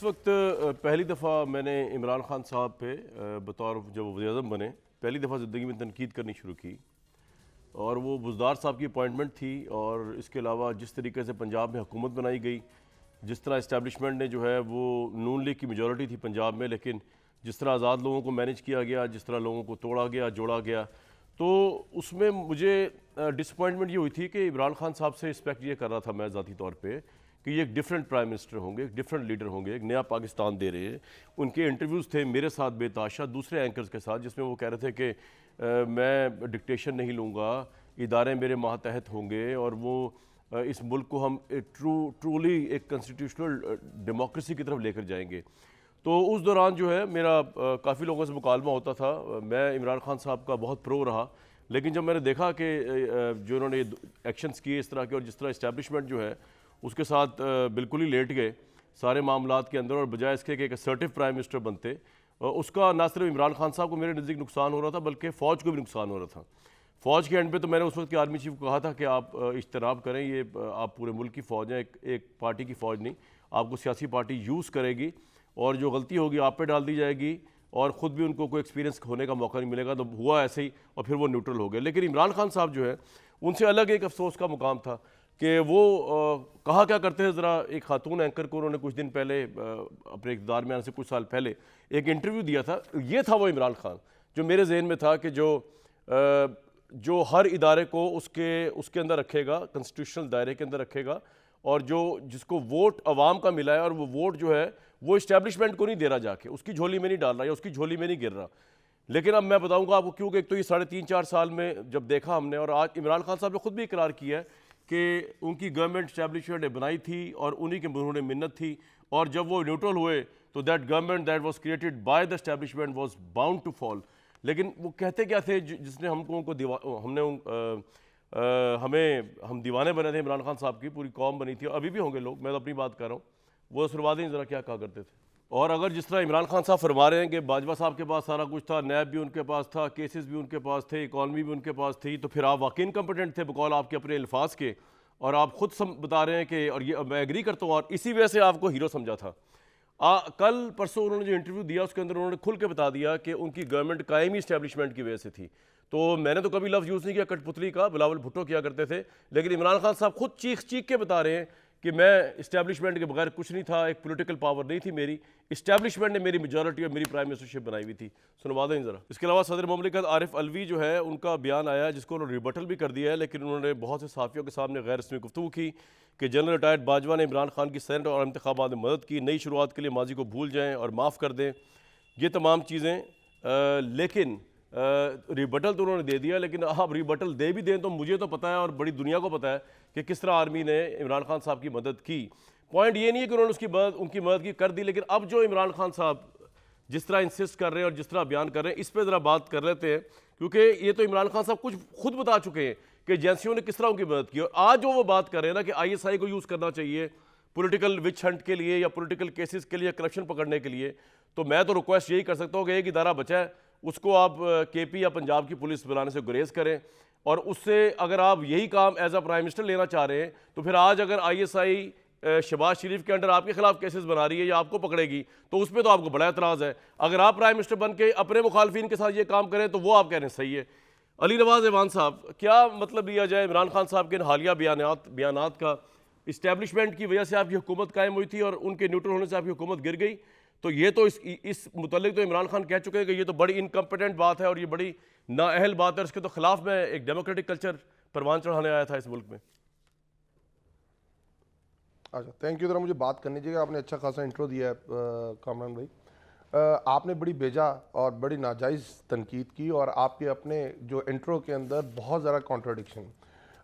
इस वक्त पहली दफ़ा मैंने इमरान खान साहब पे बतौर जब वज़ीर-ए-आज़म बने पहली दफ़ा ज़िंदगी में तनकीद करनी शुरू की। और वो बुज़दार साहब की अपॉइंटमेंट थी। और इसके अलावा जिस तरीके से पंजाब में हुकूमत बनाई गई, जिस तरह इस्टेब्लिशमेंट ने जो है वो नून लीग की मेजॉरिटी थी पंजाब में, लेकिन जिस तरह आज़ाद लोगों को मैनेज किया गया, जिस तरह लोगों को तोड़ा गया, जोड़ा गया, तो उसमें मुझे डिसअपॉइंटमेंट ये हुई थी कि इमरान खान साहब से रिस्पेक्ट ये कर रहा था मैं ज़ाती तौर पे कि ये एक डिफरेंट प्राइम मिनिस्टर होंगे, एक डिफरेंट लीडर होंगे, एक नया पाकिस्तान दे रहे हैं। उनके इंटरव्यूज़ थे मेरे साथ बेताशा दूसरे एंकर्स के साथ, जिसमें वो कह रहे थे कि मैं डिक्टेशन नहीं लूँगा, इदारे मेरे मातहत होंगे और वो इस मुल्क को हम ट्रूली एक कॉन्स्टिट्यूशनल डेमोक्रेसी की तरफ लेकर जाएंगे। तो उस दौरान जो है मेरा काफ़ी लोगों से मुकालमा होता था। मैं इमरान खान साहब का बहुत प्रो रहा, लेकिन जब मैंने देखा कि जो इन्होंने एक्शंस किए इस तरह के और जिस तरह इस्टेब्लिशमेंट जो है उसके साथ बिल्कुल ही लेट गए सारे मामलात के अंदर, और बजाय इसके कि एक असर्टिव प्राइम मिनिस्टर बनते, उसका ना सिर्फ इमरान खान साहब को मेरे नज़दीक नुकसान हो रहा था बल्कि फ़ौज को भी नुकसान हो रहा था। फ़ौज के एंड पे तो मैंने उस वक्त के आर्मी चीफ को कहा था कि आप इज्तनाब करें, ये आप पूरे मुल्क की फ़ौज है, एक पार्टी की फ़ौज नहीं, आपको सियासी पार्टी यूज़ करेगी और जो गलती होगी आप पे डाल दी जाएगी और ख़ुद भी उनको कोई एक्सपीरियंस होने का मौका नहीं मिलेगा। तो हुआ ऐसे ही और फिर वो न्यूट्रल हो गए। लेकिन इमरान खान साहब जो है उनसे अलग एक अफसोस का मुकाम था कि वो कहा क्या करते हैं, ज़रा एक खातून एंकर को उन्होंने कुछ दिन पहले अपने इक़्तिदार में आने से कुछ साल पहले एक इंटरव्यू दिया था। ये था वो इमरान खान जो मेरे जहन में था कि जो हर इदारे को उसके अंदर रखेगा, कॉन्स्टिट्यूशनल दायरे के अंदर रखेगा, और जिसको वोट अवाम का मिला है और वो वोट जो है वो इस्टेब्लिशमेंट को नहीं दे रहा, जाके उसकी झोली में नहीं डाल रहा या उसकी झोली में नहीं गिर रहा। लेकिन अब मैं बताऊंगा आपको क्यों, कि एक तो ये 3.5-4 साल में जब देखा हमने, और आज इमरान खान साहब ने खुद भी इकरार किया है कि उनकी गवर्नमेंट इस्टेब्लिशमेंट ने बनाई थी और उन्हीं के उन्होंने मिन्नत थी, और जब वो न्यूट्रल हुए तो that government that was created by the establishment was bound to fall. लेकिन वो कहते क्या थे जिसने हम दीवाने बने थे इमरान खान साहब की, पूरी कौम बनी थी, अभी भी होंगे लोग, मैं तो अपनी बात कर रहा हूँ, वो सुनवा दें ज़रा क्या कहा करते थे। और अगर जिस तरह इमरान खान साहब फरमा रहे हैं कि बाजवा साहब के पास सारा कुछ था, नैब भी उनके पास था, केसेस भी उनके पास थे, इकॉनमी भी उनके पास थी, तो फिर आप वाकई इनकम्पिटेंट थे बकौल आपके अपने अल्फाज के, और आप खुद बता रहे हैं कि, और ये मैं एग्री करता हूँ, और इसी वजह से आपको हीरो समझा था। कल परसों उन्होंने जो इंटरव्यू दिया उसके अंदर उन्होंने खुल के बता दिया कि उनकी गवर्नमेंट कायमी इस्टेब्लिशमेंट की वजह से थी। तो मैंने तो कभी लफ्ज़ यूज़ नहीं किया कठपुतली का, बिलावल भुट्टो किया करते थे, लेकिन इमरान खान साहब खुद चीख चीख के बता रहे हैं कि मैं इस्टेब्लिशमेंट के बगैर कुछ नहीं था, एक पॉलिटिकल पावर नहीं थी मेरी, इस्टेब्लिशमेंट ने मेरी मेजॉरिटी और मेरी प्राइम मिनिस्टरशिप बनाई हुई थी। सुनवा दें ज़रा। इसके अलावा सदर मुमलिकत आरिफ अलवी जो है उनका बयान आया जिसको उन्होंने रिबटल भी कर दिया है, लेकिन उन्होंने बहुत से सहाफ़ियों के सामने गैर रस्मी गुफ्तगू की कि जनरल रिटायर्ड बाजवा ने इमरान खान की सेनेट और इंतखाबात में मदद की, नई शुरुआत के लिए माजी को भूल जाएँ और माफ़ कर दें, ये तमाम चीज़ें। लेकिन रिबटल तो उन्होंने दे दिया, लेकिन आप रिबटल दे भी दें तो मुझे तो पता है और बड़ी दुनिया को पता है कि किस तरह आर्मी ने इमरान खान साहब की मदद की। पॉइंट ये नहीं है कि उन्होंने उनकी मदद की कर दी, लेकिन अब जो इमरान खान साहब जिस तरह इंसिस्ट कर रहे हैं और जिस तरह बयान कर रहे हैं, इस पर ज़रा बात कर लेते हैं, क्योंकि ये तो इमरान खान साहब कुछ खुद बता चुके हैं कि एजेंसियों ने किस तरह उनकी मदद की। और आज जो वो बात कर रहे हैं ना कि ISI को यूज़ करना चाहिए पॉलिटिकल विच हंट के लिए या पॉलिटिकल केसेस के लिए, करप्शन पकड़ने के लिए, तो मैं तो रिक्वेस्ट यही कर सकता हूँ कि एक इदारा बचा है उसको आप KP या पंजाब की पुलिस बुलाने से गुरेज करें, और उससे अगर आप यही काम एज अ प्राइम मिनिस्टर लेना चाह रहे हैं तो फिर आज अगर ISI शहबाज शरीफ के अंडर आपके खिलाफ केसेस बना रही है या आपको पकड़ेगी तो उस पर तो आपको बड़ा एतराज़ है। अगर आप प्राइम मिनिस्टर बन के अपने मुखालफिन के साथ ये काम करें तो वो आप कह रहे हैं सही है। अली नवाज ऐवान साहब, क्या मतलब लिया जाए इमरान खान साहब के हालिया बयानात का? इस्टेब्लिशमेंट की वजह से आपकी हुकूमत कायम हुई थी और उनके न्यूट्रल होने से आपकी हुकूमत गिर गई, तो ये तो इस मुतल्लिक तो इमरान खान कह चुके हैं कि ये तो बड़ी इनकम्पिटेंट बात है और ये बड़ी नाअहल बात है, इसके तो खिलाफ मैं एक डेमोक्रेटिक कल्चर परवान चढ़ाने आया था इस मुल्क में। अच्छा, थैंक यू। ज़रा मुझे बात करनी चाहिए, आपने अच्छा खासा इंट्रो दिया है कामरान भाई। आपने बड़ी बेजा और बड़ी नाजायज़ तनकीद की, और आपके अपने जो इंट्रो के अंदर बहुत ज़्यादा कॉन्ट्रडिक्शन,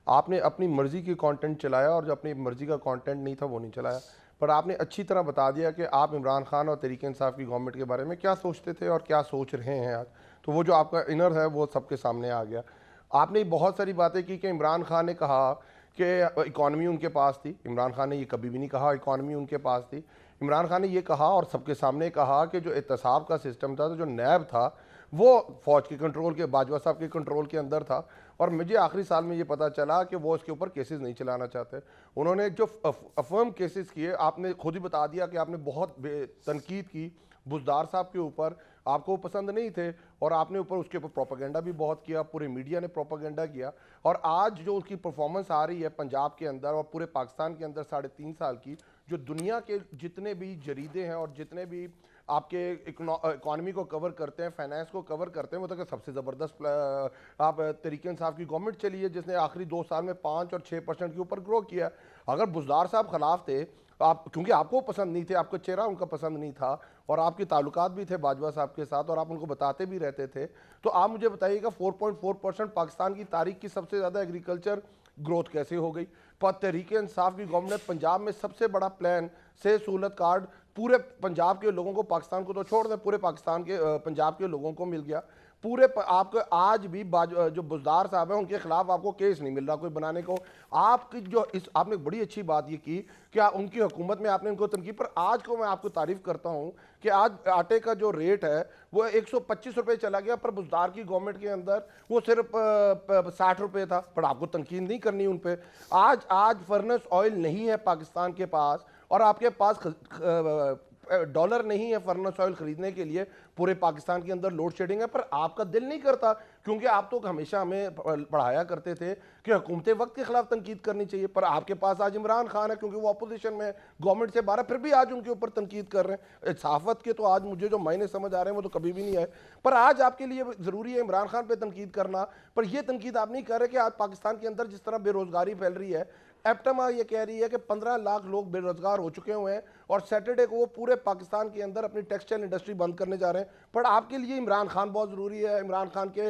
आपने अपनी मर्ज़ी की कंटेंट चलाया और जो अपनी मर्ज़ी का कंटेंट नहीं था वो नहीं चलाया, पर आपने अच्छी तरह बता दिया कि आप इमरान खान और तहरीक इंसाफ की गवर्नमेंट के बारे में क्या सोचते थे और क्या सोच रहे हैं आज। तो वो जो आपका इनर है वो सबके सामने आ गया। आपने बहुत सारी बातें की कि इमरान खान ने कहा कि इकॉनमी उनके पास थी। इमरान खान ने ये कभी भी नहीं कहा इकॉनमी उनके पास थी। इमरान खान ने ये कहा और सबके सामने कहा कि जो एहतसाब का सिस्टम था, तो जो नैब था वो फौज के कंट्रोल के, बाजवा साहब के कंट्रोल के अंदर था। और मुझे आखिरी साल में ये पता चला कि वो इसके ऊपर केसेस नहीं चलाना चाहते। उन्होंने जो अफर्म केसेस किए, आपने खुद ही बता दिया कि आपने बहुत तनकीद की बुज़दार साहब के ऊपर, आपको वो पसंद नहीं थे और आपने ऊपर उसके ऊपर प्रोपागेंडा भी बहुत किया, पूरे मीडिया ने प्रोपागेंडा किया। और आज जो उसकी परफॉर्मेंस आ रही है पंजाब के अंदर और पूरे पाकिस्तान के अंदर 3.5 साल की, जो दुनिया के जितने भी जरीदे हैं और जितने भी आपके इकोनॉमी को कवर करते हैं, फाइनेंस को कवर करते हैं, वो तो सबसे ज़बरदस्त आप तरीके इंसाफ की गवर्नमेंट चली है जिसने आखिरी 2 साल में 5 और 6% के ऊपर ग्रो किया। अगर बुज़दार साहब खिलाफ थे, आप क्योंकि आपको पसंद नहीं थे, आपको चेहरा उनका पसंद नहीं था और आपके ताल्लुकात भी थे बाजवा साहब के साथ और आप उनको बताते भी रहते थे, तो आप मुझे बताइएगा 4.4% पाकिस्तान की तारीख की सबसे ज़्यादा एग्रीकल्चर ग्रोथ कैसे हो गई? पर तहरीके इंसाफ की गवर्नमेंट पंजाब में सबसे बड़ा प्लान से सहूलत कार्ड पूरे पंजाब के लोगों को, पाकिस्तान को तो छोड़ दें, पूरे पाकिस्तान के पंजाब के लोगों को मिल गया। पूरे आपको आज भी जो बुज़दार साहब हैं उनके खिलाफ आपको केस नहीं मिल रहा कोई बनाने को। आपकी जो इस आपने बड़ी अच्छी बात ये की कि उनकी हुकूमत में आपने उनको तनकीद, पर आज को मैं आपको तारीफ करता हूँ कि आज आटे का जो रेट है वो 125 रुपये चला गया, पर बुज़दार की गवर्नमेंट के अंदर वो सिर्फ 60 रुपये था, पर आपको तनकीद नहीं करनी उन पर। आज फर्नेस ऑयल नहीं है पाकिस्तान के पास और आपके पास डॉलर नहीं है फर्नेस ऑयल खरीदने के लिए, पूरे पाकिस्तान के अंदर लोड शेडिंग है, पर आपका दिल नहीं करता क्योंकि आप तो हमेशा हमें पढ़ाया करते थे कि हुकूमत वक्त के खिलाफ तनकीद करनी चाहिए। पर आपके पास आज इमरान खान है क्योंकि वो अपोजिशन में गवर्नमेंट से बाहर, फिर भी आज उनके ऊपर तनकीद कर रहे हैं। सहाफत के तो आज मुझे जो मायने समझ आ रहे हैं वो तो कभी भी नहीं आए, पर आज आपके लिए ज़रूरी है इमरान खान पर तनकीद करना। पर यह तनकीद आप नहीं कर रहे कि आज पाकिस्तान के अंदर जिस तरह बेरोजगारी फैल रही है, एप्टमा ये कह रही है कि 15 लाख लोग बेरोजगार हो चुके हुए हैं और सैटरडे को वो पूरे पाकिस्तान के अंदर अपनी टेक्सटाइल इंडस्ट्री बंद करने जा रहे हैं। पर आपके लिए इमरान खान बहुत जरूरी है, इमरान खान के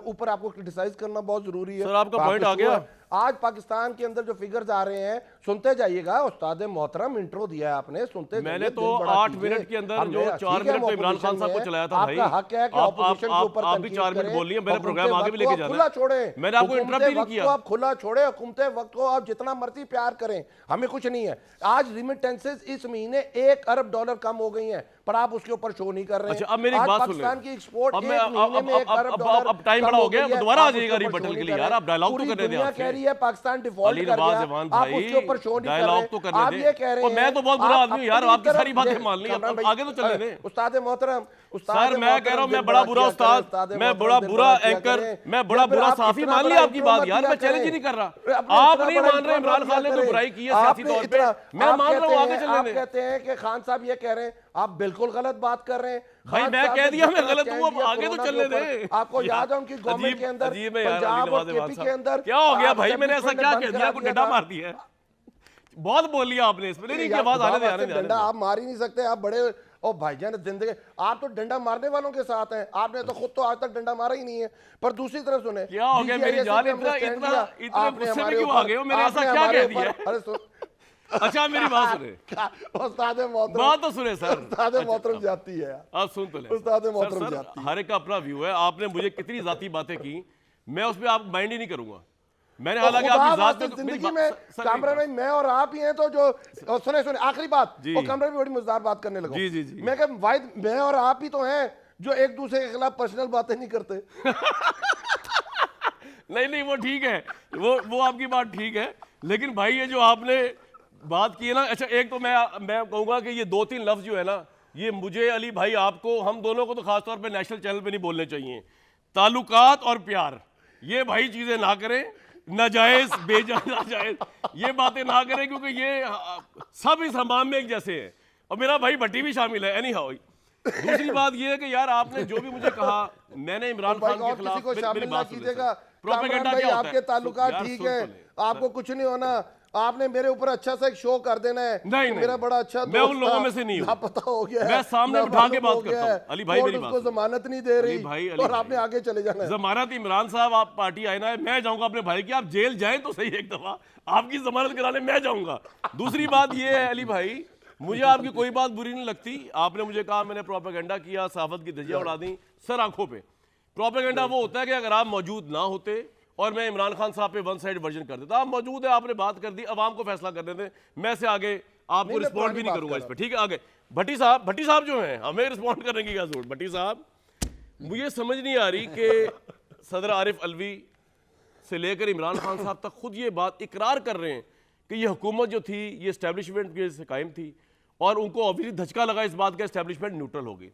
ऊपर आपको क्रिटिसाइज करना बहुत जरूरी है। सर आपका पॉइंट आ गया। आज पाकिस्तान के अंदर जो फिगर्स आ रहे हैं, सुनते जाइएगा। उस्ताद मोहतरम इंट्रो दिया है आपने, सुनते मैंने तो 8 मिनट के अंदर जो 4 मिनट तो इमरान खान साहब को चलाया था भाई। आपका हक है कि ऑपोजिशन के ऊपर आप भी 4 मिनट बोल लिए, मेरा प्रोग्राम आगे भी लेके जाना है। खुला छोड़े, मैंने आपको इंटरप्ट ही नहीं किया। आप खुला छोड़े, हुकूमत वक्त को आप जितना मर्जी प्यार करें, हमें कुछ नहीं है। आज रिमिटेंसेस इस महीने $1 अरब कम हो गई हैं, पर आप उसके ऊपर शो नहीं कर रहे हैं। अच्छा, अब मेरी बात सुन ले। पाकिस्तान की एक्सपोर्ट अब टाइम बड़ा हो गया, दोबारा आ जाएगा रिबटल के लिए यार, आप डायलॉग तो करने दें। दुनिया कह रही है पाकिस्तान डिफॉल्ट कर गया, आप उसके ऊपर शो नहीं कर रहे। डायलॉग तो करने आप ये कह रहे हैं, मैं तो बहुत बुरा आदमी हूं यार, आपकी सारी बातें मान ली, अब आगे तो चलने दें। उस्ताद मोहतरम, सर मैं कह रहा हूं मैं बड़ा बुरा उस्ताद, मैं बड़ा बुरा एंकर, मैं बड़ा बुरा सहाफी, मान लिया आपकी बात यार, मैं चैलेंज ही नहीं कर रहा। आप नहीं मान रहे इमरान खान ने कोई बुराई की है सियासी तौर पे, मैं मान रहा हूं, आगे चलने दें। कहते हैं कि खान साहब ये कह रहे हैं, आप बिल्कुल गलत बात कर रहे हैं। भाई मैं कह दिया मैं गलत हूं, अब आगे तो चलने दे। आपको याद है उनकी गवर्नमेंट के अंदर, पंजाब और केपी के अंदर क्या हो गया भाई, मैंने ऐसा क्या कह दिया, कोई डंडा मार दिया है? बहुत बोल लिया आपने इसमें, नहीं की आवाज आने दे। डंडा आप मार ही नहीं सकते, आप बड़े ओ भाईजान जिंदगी, आप तो डंडा मारने वालों के साथ हैं, आपने तो खुद तो आज तक डंडा मारा ही नहीं है। पर दूसरी तरफ सुने, क्या हो गया मेरी जान, इतना गुस्से में क्यों आ गए हो, मैंने ऐसा क्या कह दिया? अरे अच्छा मेरी बात सुने, उस्ताद मोहतरम, बात तो सुने सर। उस्ताद मोहतरम जाती है, आप सुन तो ले। उस्ताद मोहतरम जाती है। हर एक का अपना व्यू है, आपने मुझे कितनी जाती बातें की, मैं उस पर आप माइंड ही नहीं करूंगा। मैंने हालांकि आपकी जात जिंदगी में कामरा में मैं और आप ही हैं, तो जो सुने आखिरी बात, वो कमरे में बड़ी मजेदार बात करने लगा। जी जी जी, मैं कह वाहिद मैं और आप ही तो हैं जो एक दूसरे के खिलाफ पर्सनल बातें नहीं करते। नहीं वो ठीक है, वो आपकी बात ठीक है, लेकिन भाई ये जो आपने बात की है ना, अच्छा एक तो मैं कहूंगा कि ये 2-3 लफ्ज जो है ना, ये मुझे अली भाई, आपको, हम दोनों को तो खासतौर पे नेशनल चैनल पे नहीं बोलने चाहिए। ताल्लुकात और प्यार, ये भाई चीजें ना करें, नाजायज नाजायज ये बातें ना करें, क्योंकि ये सब इस हमाम में एक जैसे हैं, और मेरा भाई भट्टी भी शामिल है। एनी हाउ, दूसरी बात ये है कि यार आपने जो भी मुझे कहा, मैंने इमरान खान के खिलाफ प्रोपेगेंडा क्या होता है, आपके ताल्लुकात ठीक है, आपको कुछ नहीं होना, आपने मेरे ऊपर अच्छा सा एक शो कर देना है। नहीं मेरा बड़ा अच्छा मैं उन लोगों में से नहीं हूं, पता हो गया, मैं सामने बिठा के बात करता हूं। अली भाई मेरी बात, उसको जमानत नहीं दे रही भाई, और आपने आगे चले जाना है। जमानत इमरान साहब, आप पार्टी आए ना, मैं जाऊंगा अपने भाई की, आप जेल जाएं तो सही एक दफा, आपकी जमानत कराने मैं जाऊंगा। दूसरी बात ये है अली भाई, मुझे आपकी कोई बात बुरी नहीं लगती, आपने मुझे कहा मैंने प्रोपेगेंडा किया, सहाफत की धज्जियां उड़ा दी, सर आंखों पे। प्रोपेगेंडा वो होता है कि अगर आप मौजूद ना होते और मैं इमरान खान साहब पे वन साइड वर्जन कर देता, आप मौजूद है, आपने बात कर दी, अवाम को फैसला कर देते, मैं से आगे आपको नहीं, मैं रिस्पॉन्ड पुरानी भी नहीं बात करूंगा कर इस पर, ठीक है? आगे भट्टी साहब जो हैं, हमें रिस्पॉन्ड करने की क्या जरूरत? भट्टी साहब, मुझे समझ नहीं आ रही कि सदर आरिफ अलवी से लेकर इमरान खान साहब तक खुद ये बात इकरार कर रहे हैं कि ये हुकूमत जो थी ये इस्टेब्लिशमेंट की से कायम थी, और उनको ऑब्वियसली धचका लगा इस बात का इस्टेब्लिशमेंट न्यूट्रल होगी।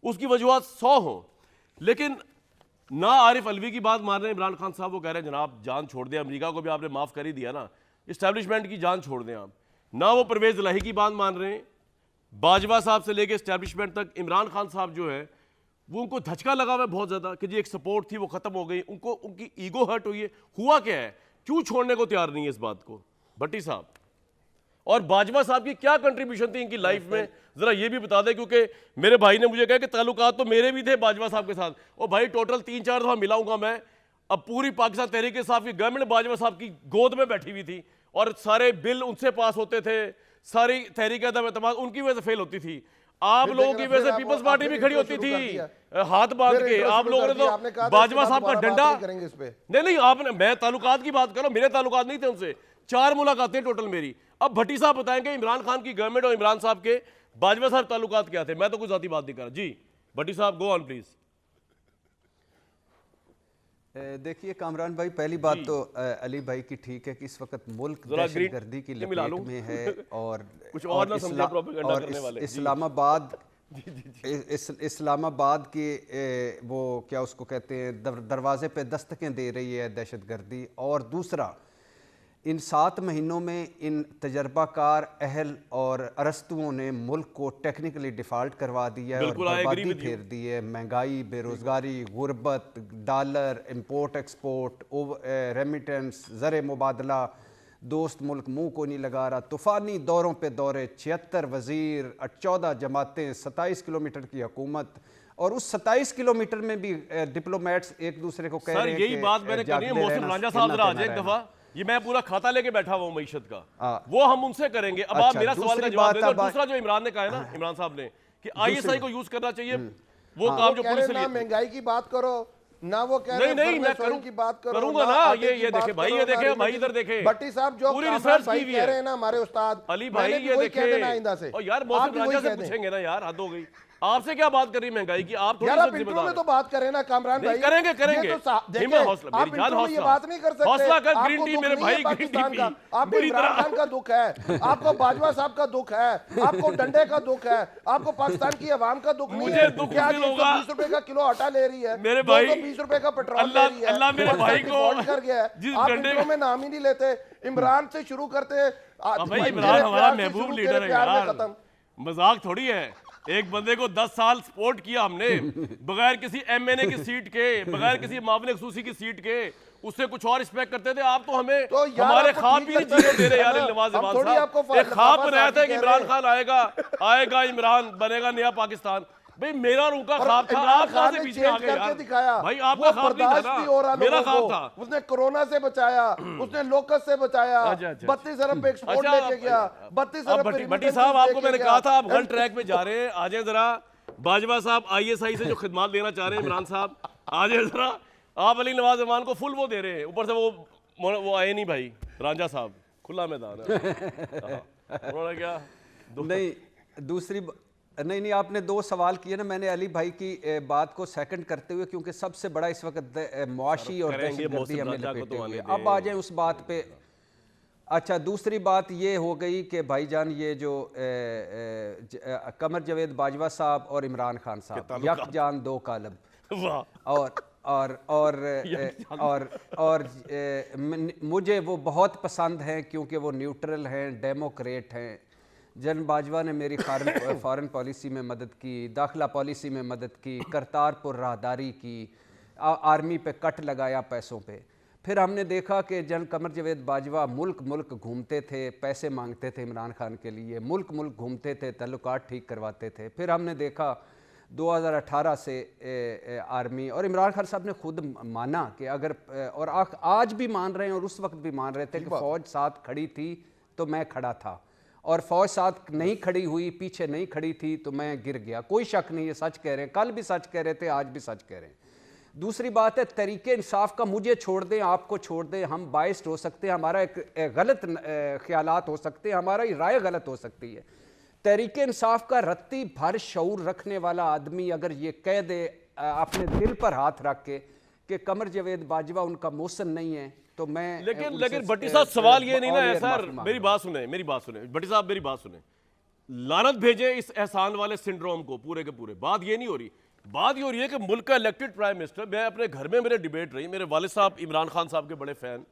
उसकी वजूहत 100 हों, लेकिन ना आरिफ अलवी की बात मान रहे हैं इमरान खान साहब, वो कह रहे हैं जनाब जान छोड़ दें, अमेरिका को भी आपने माफ़ कर ही दिया ना, इस्टेब्लिशमेंट की जान छोड़ दें आप। ना वो परवेज़ इलाही की बात मान रहे हैं, बाजवा साहब से लेकर इस्टेब्लिशमेंट तक इमरान खान साहब जो है वो उनको धचका लगा हुआ है बहुत ज़्यादा कि जी एक सपोर्ट थी वो ख़त्म हो गई, उनको उनकी ईगो हर्ट हुई है। हुआ क्या है, क्यों छोड़ने को तैयार नहीं है इस बात को भट्टी साहब? और बाजवा साहब की क्या कंट्रीब्यूशन थी इनकी लाइफ में, जरा ये भी बता दें, क्योंकि मेरे भाई ने मुझे कहा कि ताल्लुकात तो मेरे भी थे बाजवा साहब के साथ। और भाई टोटल 3-4 दफ़ा मिलाऊंगा मैं। अब पूरी पाकिस्तान तहरीक इंसाफ की गवर्नमेंट बाजवा साहब की गोद में बैठी हुई थी और सारे बिल उनसे पास होते थे, सारी तहरीक एतमाद उनकी वजह से फेल होती थी। आप लोगों की वजह से पीपल्स पार्टी भी खड़ी होती थी हाथ बांध के। आप लोगों ने तो बाजवा साहब का डंडा नहीं, आपने, मैं ताल्लुकात की बात कर रहा हूं, मेरे ताल्लुकात नहीं थे उनसे, 4 मुलाकातें टोटल मेरी। अब भट्टी साहब बताएंगे इमरान खान की गवर्नमेंट और इमरान साहब के बाजवा साहब ताल्लुकात क्या थे? मैं तो कोई जाती बात नहीं कर रहा। जी भट्टी साहब, गो ऑन प्लीज। देखिए कामरान भाई, पहली बात तो अली भाई की ठीक है कि इस वक्त मुल्क दहशतगर्दी की लपेट में है और कुछ और ना समझे प्रोपेगेंडा करने वाले। इस्लामाबाद के वो क्या उसको कहते हैं, दरवाजे पे दस्तकें दे रही है दहशतगर्दी। और दूसरा, इन 7 महीनों में इन तजर्बाकार अहल और अरस्तुओं ने मुल्क को टेक्निकली डिफ़ॉल्ट करवा दिया है और बर्बादी फेर दी है। महंगाई, बेरोज़गारी, गुर्बत, डॉलर, इम्पोर्ट एक्सपोर्ट, रेमिटेंस, ज़र मुबादला, दोस्त मुल्क मुंह को नहीं लगा रहा, तूफ़ानी दौरों पे दौरे, 76 वज़ीर, 14 जमातें, 27 किलोमीटर की हुकूमत, और उस 27 किलोमीटर में भी डिप्लोमेट्स एक दूसरे को कह रहे हैं। यही बात मैंने करनी है। मोहसिन रांझा साहब जरा आ जाए एक दफा, ये मैं पूरा खाता लेके बैठा हुआ हूं मईशत का, वो हम उनसे करेंगे। अब आप मेरा सवाल का जवाब दे दो। दूसरा जो इमरान ने कहा है ना, इमरान साहब ने कि आईएसआई को यूज करना चाहिए, वो काम जो पुलिस ने, महंगाई की बात करो ना, वो कह रहे नहीं मैं करूंगा ना। ये देखे भाई, ये देखे भाई, इधर देखे भट्टी साहब जो पूरी रिसर्च की हुई कह रहे हैं ना हमारे उस्ताद अली भाई, ये देखे। और यार मोहसिन रांझा से पूछेंगे ना यार, हद हो गई। आपसे क्या बात कर रही महंगाई की? आप थोड़ी सी जिम्मेदार में तो बात करें ना कामरान भाई। करेंगे हौसला, मेरी जान हौसला, ये बात नहीं कर सकते। हौसला कर ग्रीन टी मेरे भाई, ग्रीन टी पी। आपको इमरान खान का दुख है, आपको बाजवा साहब का दुख है, आपको डंडे का दुख है, आपको पाकिस्तान की आवाम का दुख नहीं है। मुझे दुख नहीं होगा। 20 रुपए का किलो आटा ले रही है मेरे भाई, 20 रुपए का पेट्रोल ले रही है। अल्लाह मेरे भाई को कर गया है। आप इंट्रो में नाम ही नहीं लेते। इमरान से शुरू करते। इमरान हमारा महबूब लीडर है यार, मजाक थोड़ी है। एक बंदे को 10 साल सपोर्ट किया हमने, बगैर किसी एमएनए की सीट के, बगैर किसी मामले खसूसी की सीट के, उससे कुछ और रिस्पेक्ट करते थे। आप तो हमें तो हमारे ख्वाब भी नहीं जीने दे रहे यार। नवाज साहब एक ख्वाब बनाया था कि इमरान खान आएगा इमरान बनेगा नया पाकिस्तान। भाई मेरा और उनका ख्वाब था, आप कहां से पीछे आ गए यार? भाई आपका ख्वाब नहीं था ना, मेरा ख्वाब था। उसने कोरोना से बचाया, उसने लोकस से बचाया, 32 अरब पे एक्सपोर्ट लेके गया, 32 अरब पे। भट्टी साहब, आपको मैंने कहा था आप गलत ट्रैक पे जा रहे हैं। आ जाए जरा, बाजवा साहब आईएसआई से जो खिदमत लेना चाह रहे हैं इमरान साहब, आ जाए जरा। आप अली नवाज अमान को फुल वो दे रहे हैं, ऊपर से वो आए नहीं भाई रांझा साहब, खुला मैदान है। उन्होंने क्या नहीं, दूसरी नहीं, आपने 2 सवाल किए ना। मैंने अली भाई की बात को सेकंड करते हुए, क्योंकि सबसे बड़ा इस वक्त मुआशी और दहशतगर्दी हमें लपेटे हुए। अब आ जाए उस बात पे। अच्छा, दूसरी बात ये हो गई कि भाईजान ये जो कमर जावेद बाजवा साहब और इमरान खान साहब, यक जान दो कालब, और मुझे वो बहुत पसंद हैं क्योंकि वो न्यूट्रल हैं, डेमोक्रेट हैं। जन बाजवा ने मेरी फॉरेन पॉलिसी में मदद की, दाखिला पॉलिसी में मदद की, करतारपुर राहदारी की, आर्मी पे कट लगाया पैसों पे। फिर हमने देखा कि जन कमर जावेद बाजवा मुल्क घूमते थे, पैसे मांगते थे इमरान खान के लिए, मुल्क घूमते थे, तल्लुकात ठीक करवाते थे। फिर हमने देखा 2018 से आर्मी और इमरान खान साहब ने खुद माना कि अगर, और आज भी मान रहे हैं और उस वक्त भी मान रहे थे कि फ़ौज साथ खड़ी थी तो मैं खड़ा था, और फौज साथ नहीं खड़ी हुई, पीछे नहीं खड़ी थी तो मैं गिर गया। कोई शक नहीं, ये सच कह रहे हैं, कल भी सच कह रहे थे, आज भी सच कह रहे हैं। दूसरी बात है तरीके इंसाफ का, मुझे छोड़ दें, आपको छोड़ दें, हम बाइस्ड हो सकते हैं, हमारा एक गलत ख्यालात हो सकते हैं, हमारा राय गलत हो सकती है। तहरीक इंसाफ का रत्ती भर शऊर रखने वाला आदमी अगर ये कह दे अपने दिल पर हाथ रख के कि कमर जावेद बाजवा उनका मोहसन नहीं है, तो मैं लेकिन भट्टी साहब सवाल ये नहीं ना है सर, मेरी बात सुने भट्टी साहब, मेरी बात सुने। लानत भेजे इस एहसान वाले सिंड्रोम को पूरे के पूरे। बात ये नहीं हो रही, बात ये हो रही है कि मुल्क का इलेक्टेड प्राइम मिनिस्टर, मैं अपने घर में मेरे डिबेट रही, मेरे वालिद साहब इमरान खान साहब के बड़े फैन,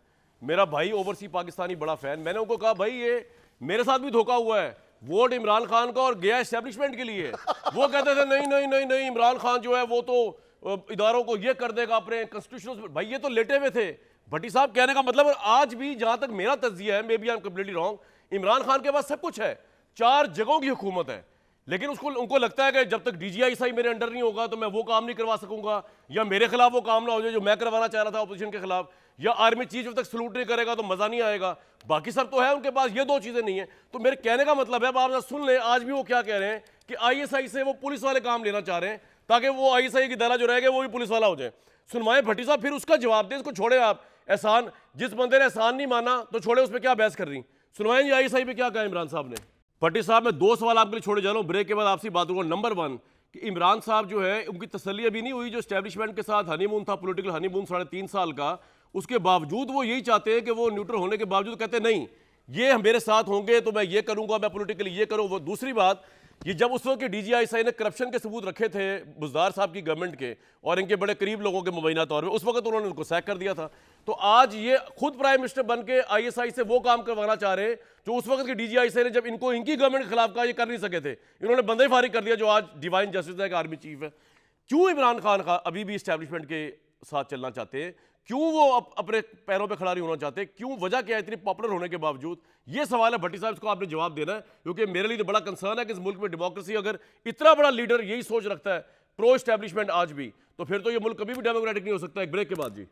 मेरा भाई ओवरसी पाकिस्तानी बड़ा फैन। मैंने उनको कहा भाई ये मेरे साथ भी धोखा हुआ है, वोट इमरान खान का और गया एस्टेब्लिशमेंट के लिए। वो कहते थे नहीं नहीं नहीं नहीं, इमरान खान जो है वो तो इदारों को ये कर देगा अपने कॉन्स्टिट्यूशनल। भाई ये तो लेटे हुए थे। भट्टी साहब कहने का मतलब, आज भी जहां तक मेरा तज्जिया है, may be I am completely wrong, Imran Khan के पास सब कुछ है, 4 जगहों की हुकूमत है, लेकिन उनको लगता है कि जब तक DGI मेरे अंडर नहीं होगा तो मैं वो काम नहीं करवा सकूंगा, या मेरे खिलाफ वो काम ना हो जाए जो मैं करवाना चाह रहा था अपोजिशन के खिलाफ, या आर्मी चीफ जब तक सलूट नहीं करेगा तो मजा नहीं आएगा। बाकी सब तो है उनके पास, ये 2 चीजें नहीं है। तो मेरे कहने का मतलब है, अब आप सुन लें, आज भी वो क्या कह रहे हैं कि ISI से वो पुलिस वाले काम लेना चाह रहे हैं ताकि वो ISI की दायरा जो रहेगा वो भी पुलिस वाला हो जाए। सुनवाएं भट्टी साहब, फिर उसका जवाब दें, इसको छोड़े आप। एहसान, जिस बंदे ने एहसान नहीं माना तो छोड़े, उस पर क्या बहस कर रही। सुनवाएं जी ISI पे क्या कहा इमरान साहब ने। भट्टी साहब, मैं 2 सवाल आपके लिए छोड़े जा रहा हूं, ब्रेक के बाद आपसे बात करूंगा। नंबर 1 कि इमरान साहब जो है उनकी तसल्ली अभी नहीं हुई, जो एस्टेब्लिशमेंट के साथ हनीमून था, पॉलिटिकल हनीमून 3.5 साल का, उसके बावजूद वो यही चाहते हैं कि वो न्यूट्रल होने के बावजूद कहते नहीं ये मेरे साथ होंगे तो मैं ये करूंगा, मैं पॉलिटिकली ये करूं वो। दूसरी बात, ये जब उस वक्त के DGI ने करप्शन के सबूत रखे थे बुज़दार साहब की गवर्नमेंट के और इनके बड़े करीब लोगों के मुबैना तौर पर, उस वक्त उन्होंने उनको सैक कर दिया था। तो आज ये खुद प्राइम मिनिस्टर बन के ISI से वो काम करवाना चाह रहे हैं जो उस वक्त के DGI ने, जब इनको इनकी गवर्नमेंट के खिलाफ कहा, ये कर नहीं सके थे, इन्होंने बंदे फारिग कर दिया जो आज डिवाइन जस्टिस है, आर्मी चीफ है। क्यों इमरान खान का अभी भी इस्टेब्लिशमेंट के साथ चलना चाहते हैं, क्यों वो अपने पैरों पे खड़ा नहीं होना चाहते, क्यों, वजह क्या है इतनी पॉपुलर होने के बावजूद? ये सवाल है भट्टी साहब, इसको आपने जवाब देना है, क्योंकि मेरे लिए तो बड़ा कंसर्न है कि इस मुल्क में डेमोक्रेसी, अगर इतना बड़ा लीडर यही सोच रखता है प्रो एस्टेब्लिशमेंट आज भी, तो फिर तो ये मुल्क कभी भी डेमोक्रेटिक नहीं हो सकता। एक ब्रेक के बाद जी।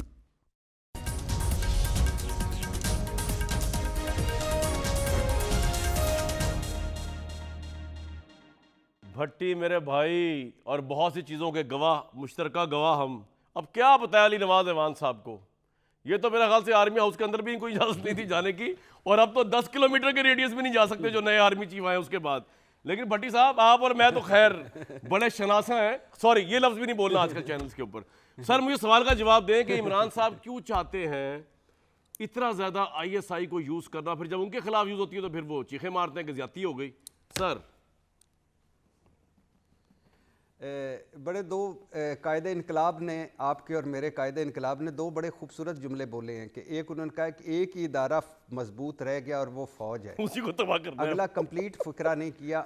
भट्टी मेरे भाई और बहुत सी चीज़ों के गवाह, मुश्तरका गवाह हम। अब क्या बताया अली नवाज ऐवान साहब को, ये तो मेरे ख्याल से आर्मी हाउस के अंदर भी कोई इजाज़त नहीं थी जाने की, और अब तो 10 किलोमीटर के रेडियस में नहीं जा सकते जो नए आर्मी चीफ आए उसके बाद। लेकिन भट्टी साहब, आप और मैं तो खैर बड़े शनासा हैं, सॉरी ये लफ्ज़ भी नहीं बोलना आजकल चैनल्स के ऊपर। सर मुझे सवाल का जवाब दें कि इमरान साहब क्यों चाहते हैं इतना ज़्यादा ISI को यूज़ करना, फिर जब उनके खिलाफ यूज़ होती है तो फिर वो चीखें मारते हैं कि ज़्यादती हो गई। सर बड़े 2 कायदे इनकलाब ने, आपके और मेरे कायदे इनकलाब ने 2 बड़े खूबसूरत जुमले बोले हैं कि एक उन्होंने कहा कि एक ही इदारा मजबूत रह गया और वो फौज है, उसी को तबाह करना है। अगला कंप्लीट फिक्रा नहीं किया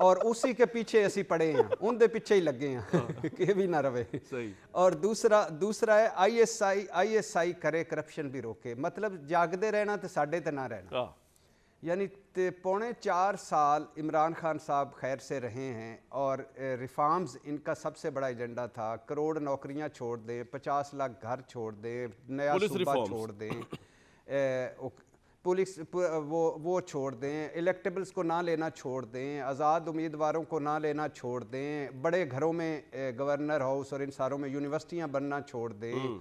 और उसी के पीछे ऐसी पड़े हैं, उनके पीछे ही लगे हैं कि भी ना रहे। सही। और दूसरा है ISI करे करप्शन भी रोके, मतलब जागते रहना तो साढ़े ते ना रहना। यानी 3.25 साल इमरान खान साहब खैर से रहे हैं और रिफॉर्म्स इनका सबसे बड़ा एजेंडा था। करोड़ नौकरियां छोड़ दें, 50 लाख घर छोड़ दें, नया सूबा छोड़ दें, पुलिस वो छोड़ दें, इलेक्टेबल्स को ना लेना छोड़ दें, आज़ाद उम्मीदवारों को ना लेना छोड़ दें, बड़े घरों में गवर्नर हाउस और इन सारों में यूनिवर्सिटियां बनना छोड़ दें,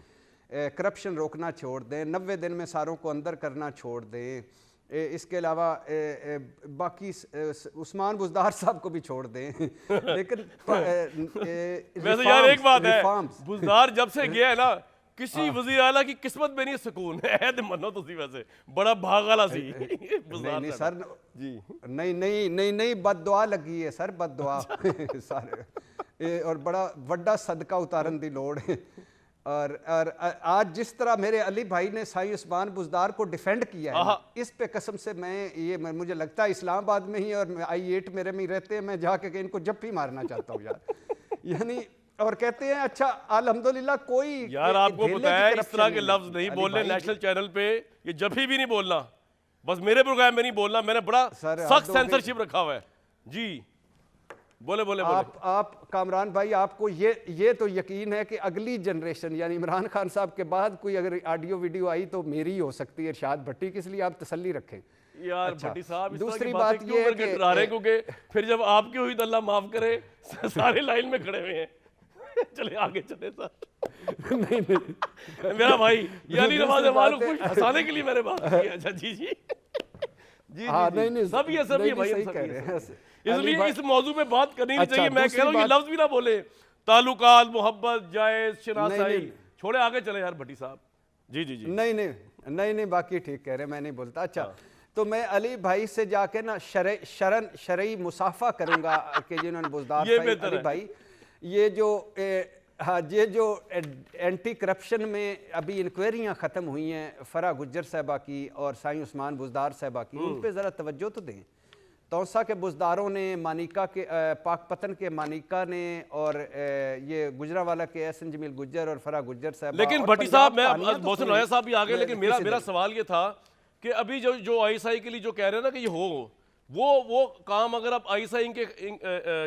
करप्शन रोकना छोड़ दें, 90 दिन में सारों को अंदर करना छोड़ दें। इसके अलावा बाकी उस्मान बुज़दार साहब को भी छोड़ दें। लेकिन वैसे यार एक बात है, बुज़दार जब से गया है ना, किसी वज़ीर आला की किस्मत में नहीं सुकून है, मनो तो वैसे बड़ा भागाला सी। नहीं सर जी, नहीं बददुआ लगी है सर, बददुआ सारे, और बड़ा वड्डा सदका उतारन दी लोड़ है। और आज जिस तरह मेरे अली भाई ने साईं उस्मान बुज़दार को डिफेंड किया है, इस पे कसम से मुझे लगता है इस्लामाबाद में ही और I8 मेरे में ही रहते हैं, मैं जाके इनको जप्पी मारना चाहता हूँ यार। यानी और कहते हैं अच्छा अल्हम्दुलिल्लाह कोई यार आपको पता है इस तरह के लफ्ज नहीं बोलने नेशनल चैनल पे, ये जभी भी नहीं बोलना, बस मेरे प्रोग्राम में नहीं बोलना, मैंने बड़ा सख्त सेंसरशिप रखा हुआ है जी। बोले आप कामरान भाई, आपको ये तो यकीन है कि अगली जनरेशन यानी इमरान खान साहब के बाद कोई अगर ऑडियो वीडियो आई तो मेरी हो सकती है, इरशाद भट्टी की, इसलिए आप तसल्ली रखें यार। अच्छा, भट्टी साहब दूसरी बात ये है कि क्योंकि फिर जब आपकी हुई तो अल्लाह माफ करे सारे लाइन में खड़े हुए हैं। चले आगे चले सर। नहीं नहीं मेरा भाई ये अली नवाज दूसरी अमान बात को है- कुछ हंसाने के लिए मैंने बात की है। अच्छा जी जी जी हाँ, जी, नहीं जी। नहीं सब ये नहीं, भाई सही हम सब कह ये, रहे सब हैं। ये। अली इसलिए भाई- इस मौजू में बात करनी नहीं अच्छा, चाहिए। मैं कह रहा हूँ ये दूसरी लफ्ज भी ना बोले, ताल्लुकात, मोहब्बत, जायज, शनासाई, नहीं। छोड़े आगे चले यार भट्टी साहब। जी जी जी नहीं नहीं नहीं नहीं बाकी ठीक कह रहे हैं, मैं नहीं बोलता। अच्छा तो मैं अली भाई से जाके ना शरई मुसाफा करूंगा कि जिन्होंने बुजदार ये साहिब, बेहतर अली है। भाई ये जो हाँ ये जो एंटी करप्शन में अभी इंक्वायरियां ख़त्म हुई हैं फ़रा गुज्जर साहबा की और साईं उस्मान बुजदार साहबा की, उन पे ज़रा तवज्जो तो दें। तौसा के बुजदारों ने, मानिका के पाकपतन के मानिका ने, और ये गुजरावाला के एहसन जमील गुज्जर और फ़रा गुज्जर साहब। लेकिन भट्टी साहब, मैं मोहसिन राजा साहब भी आ गए, लेकिन मेरा सवाल ये था कि अभी जो आईएसआई के लिए जो कह रहे हैं ना कि ये हो, वो काम अगर आप आईएसआई के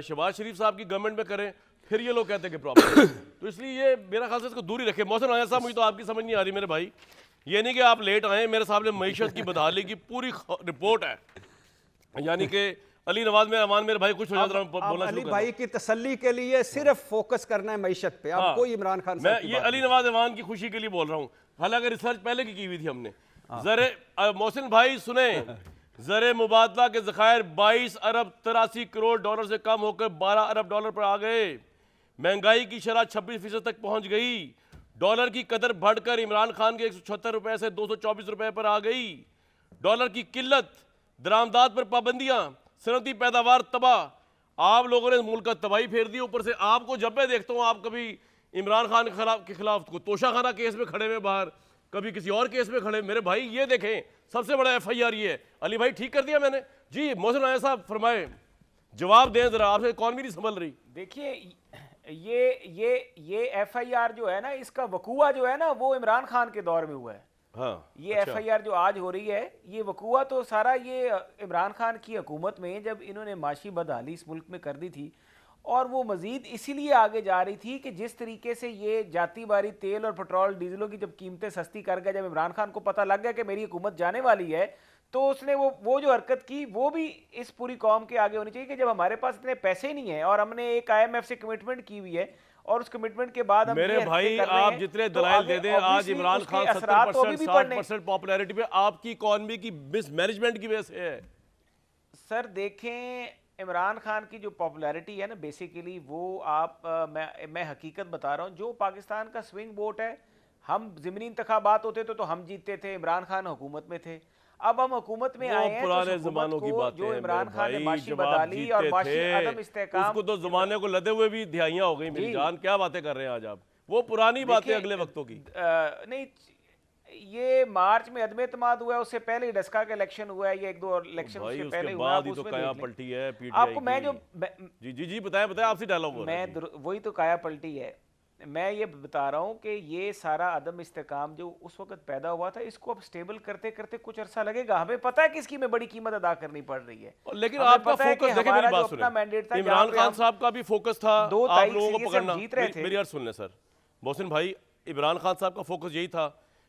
शहबाज शरीफ साहब की गवर्नमेंट में करें, फिर ये लोग कहते हैं कि प्रॉब्लम। तो इसलिए ये मेरा ख्याल से इसको दूर ही रखें। मोहसिन राजा साहब, मुझे तो आपकी समझ नहीं आ रही मेरे भाई। ये नहीं कि आप लेट आए, मेरे सामने मईशत की बदहाली की पूरी रिपोर्ट है, यानी कि अली नवाज में अमान मेरे भाई कुछ हो जाता है बोलना अली शुरू कर भाई की तसल्ली के लिए सिर्फ फोकस करना है मईशत पे, अब कोई इमरान खान मैं साहब की ये बात अली नवाज अमान की खुशी के लिए बोल रहा हूँ। हालांकि रिसर्च पहले की हुई थी हमने। जरे मोहसिन भाई सुने, जरे मुबादला के ज़खायर 22 अरब 83 करोड़ डॉलर से कम होकर 12 अरब डॉलर पर आ गए। महंगाई की शरह 26% तक पहुंच गई। डॉलर की कदर बढ़कर इमरान खान के 176 रुपए से 224 रुपए पर आ गई। डॉलर की किल्लत, दरामदात पर पाबंदियां, सनती पैदावार तबाह। आप लोगों ने मुल्क का तबाही फेर दी। ऊपर से आपको जब मैं देखता हूँ, आप कभी इमरान खान के खिलाफ तोशाखाना केस में खड़े हुए बाहर, कभी किसी और केस में खड़े। मेरे भाई ये देखें, सबसे बड़ा FIR ये है। अली भाई ठीक कर दिया मैंने जी। मोहसिन राजा साहब फरमाए, जवाब दें जरा, आपसे इकॉनमी नहीं संभल रही। देखिए ये FIR जो है ना, इसका वकूआ जो है ना, वो इमरान खान के दौर में हुआ है। हाँ, ये FIR जो आज हो रही है, ये वकूआ तो सारा ये इमरान खान की हुकूमत में, जब इन्होंने माशी बदहाली इस मुल्क में कर दी थी, और वो मजीद इसीलिए आगे जा रही थी कि जिस तरीके से ये जाती बारी तेल और पेट्रोल डीजलों की जब कीमतें सस्ती कर गया, जब इमरान खान को पता लग गया कि मेरी हुकूमत जाने वाली है, तो उसने वो जो हरकत की, वो भी इस पूरी कौम के आगे होनी चाहिए कि जब हमारे पास इतने पैसे ही नहीं है और हमने एक IMF से कमिटमेंट की हुई है, और उस कमिटमेंट के बाद हम मेरे ये भाई हरकतें कर रहे आप हैं, जितने तो दलाइल आगे दे दें, आज obviously इमरान उसके खान असरात तो अभी 70% भी पड़ने। 60% पॉपुलैरिटी पे आपकी इकॉनमी की मिसमैनेजमेंट की वजह से है। सर देखें, इमरान खान की जो पॉपुलैरिटी है ना, बेसिकली वो मैं हकीकत बता रहा हूँ, जो पाकिस्तान का स्विंग वोट है, हम ज़िमनी इंतखाबात होते तो हम जीतते थे, इमरान खान हुकूमत में थे। अब हम हुकूमत में वो आए हैं तो पुराने उस जमानों हुकूमत की को बातें जो हैं इमरान मेरे खान ने भाई, माशी जब आप बदहाली और जीते माशी थे, अदम इस्तेहकाम, उसको तो जमाने को लदे हुए भी दिहाइयां हो गई मेरी जी। जान। क्या बातें कर रहे हैं आज आप, वो पुरानी बातें देखिए, अगले वक्तों की। नहीं, ये मार्च में अदम एतमाद हुआ है, उससे पहले ही डस्का का इलेक्शन हुआ है, ये 1-2 इलेक्शन भाई उससे उसके पहले हुआ, बाद आप ही तो उसमें काया देख लें। पलटी है PTI आपको मैं की। जो जी जी जी बताएं आपसे डायलॉग हो रहा है जी। वही तो काया पलटी है। मैं ये बता रहा हूँ कि ये सारा अदम इस्तेकाम जो उस वक्त पैदा हुआ था, इसको अब स्टेबल करते करते कुछ अरसा लगेगा। हमें पता है कि इसकी में बड़ी कीमत अदा करनी पड़ रही है, लेकिन हमें आपका पता है कि फोकस देखें, हमारा मेरी जो बात अपना मैंडेट था, सुने, इमरान जहाँ पे खान हम साहब का भी फोकस था 2 आप तारीख लोगों को सीरीज से हम पकड़ना। जीत रहे थे। मेरी अर्ज सुन लें सर मोहसिन भाई, इमरान खान साहब का फोकस यही था।